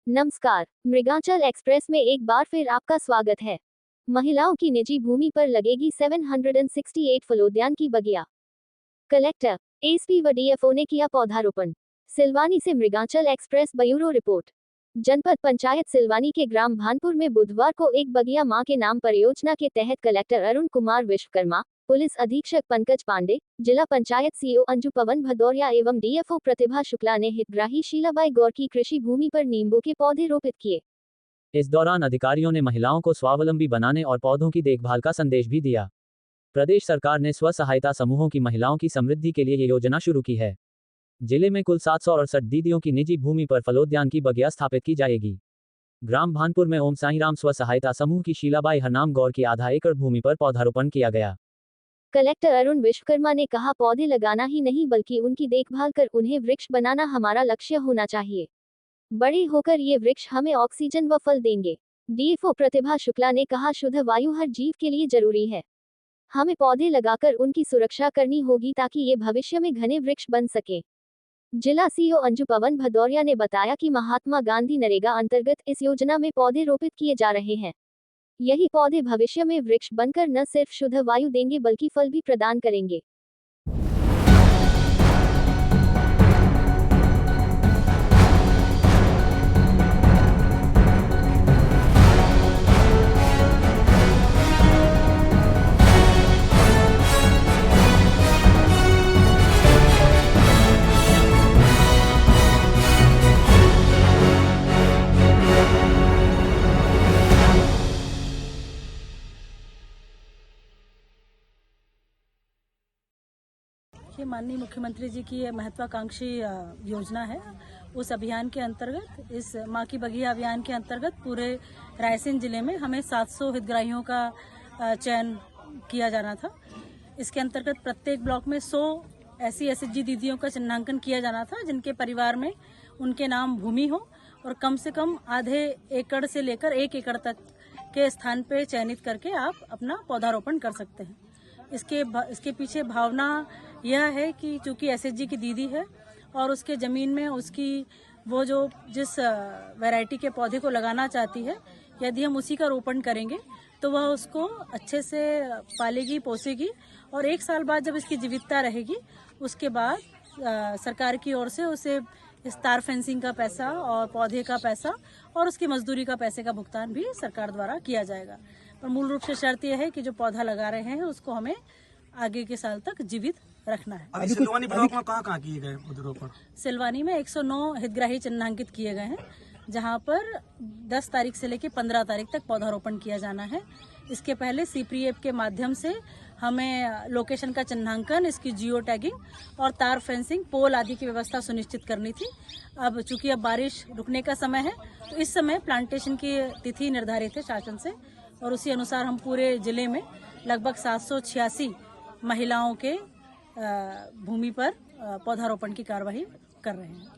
नमस्कार, मृगांचल एक्सप्रेस में एक बार फिर आपका स्वागत है। महिलाओं की निजी भूमि पर लगेगी 768 फलोद्यान की बगिया। कलेक्टर, एसपी व डीएफओ ने किया पौधारोपण। सिलवानी से मृगांचल एक्सप्रेस ब्यूरो रिपोर्ट। जनपद पंचायत सिलवानी के ग्राम भानपुर में बुधवार को एक बगिया मां के नाम परियोजना के तहत कलेक्टर अरुण कुमार विश्वकर्मा, पुलिस अधीक्षक पंकज पांडे, जिला पंचायत सीईओ अंजू पवन भदौरिया एवं डीएफओ प्रतिभा शुक्ला ने हितग्राही शीलाबाई गौर की कृषि भूमि पर नींबू के पौधे रोपित किए। इस दौरान अधिकारियों ने महिलाओं को स्वावलंबी बनाने और पौधों की देखभाल का संदेश भी दिया। प्रदेश सरकार ने स्व सहायता समूहों की महिलाओं की समृद्धि के लिए ये योजना शुरू की है। जिले में कुल 768 दीदियों की निजी भूमि पर फलोद्यान की बगिया स्थापित की जाएगी। ग्राम भानपुर में ओम साईराम स्व सहायता समूह की शीलाबाई हरनाम गौर की आधा एकड़ भूमि पर पौधारोपण किया गया। कलेक्टर अरुण विश्वकर्मा ने कहा, पौधे लगाना ही नहीं बल्कि उनकी देखभाल कर उन्हें वृक्ष बनाना हमारा लक्ष्य होना चाहिए। बड़े होकर ये वृक्ष हमें ऑक्सीजन व फल देंगे। डीएफओ प्रतिभा शुक्ला ने कहा, शुद्ध वायु हर जीव के लिए जरूरी है। हमें पौधे लगाकर उनकी सुरक्षा करनी होगी ताकि ये भविष्य में घने वृक्ष बन सके। जिला सीईओ अंजू पवन भदौरिया ने बताया कि महात्मा गांधी नरेगा अंतर्गत इस योजना में पौधे रोपित किए जा रहे हैं। यही पौधे भविष्य में वृक्ष बनकर न सिर्फ शुद्ध वायु देंगे बल्कि फल भी प्रदान करेंगे। ये माननीय मुख्यमंत्री जी की ये महत्वाकांक्षी योजना है। उस अभियान के अंतर्गत, इस माँ की बगिया अभियान के अंतर्गत पूरे रायसेन जिले में हमें 700 हितग्राहियों का चयन किया जाना था। इसके अंतर्गत प्रत्येक ब्लॉक में 100 ऐसी एसएचजी दीदियों का चिन्हांकन किया जाना था जिनके परिवार में उनके नाम भूमि हो और कम से कम आधे एकड़ से लेकर 1 एकड़ तक के स्थान पे चयनित करके आप अपना पौधारोपण कर सकते हैं। इसके पीछे भावना यह है कि चूंकि एसएचजी की दीदी है और उसके ज़मीन में उसकी वो जो जिस वैरायटी के पौधे को लगाना चाहती है, यदि हम उसी का रोपण करेंगे तो वह उसको अच्छे से पालेगी, पोसेगी और 1 साल बाद जब इसकी जीवितता रहेगी उसके बाद सरकार की ओर से उसे तार फेंसिंग का पैसा और पौधे का पैसा और उसकी मजदूरी का पैसे का भुगतान भी सरकार द्वारा किया जाएगा। पर मूल रूप से शर्त यह है कि जो पौधा लगा रहे हैं उसको हमें आगे के साल तक जीवित रखना है। अभी सिलवानी ब्लॉक में कहाँ किए गए पौधारोपण? सिलवानी में 109 हितग्राही चिन्हांकित किए गए हैं, जहां पर 10 तारीख से लेकर 15 तारीख तक पौधारोपण किया जाना है। इसके पहले सीप्री ऐप के माध्यम से हमें लोकेशन का चिन्हांकन, इसकी जियो टैगिंग और तार फेंसिंग, पोल आदि की व्यवस्था सुनिश्चित करनी थी। अब चूंकि अब बारिश रुकने का समय है तो इस समय प्लांटेशन की तिथि निर्धारित है शासन से और उसी अनुसार हम पूरे जिले में लगभग 786 महिलाओं के भूमि पर पौधारोपण की कार्यवाही कर रहे हैं।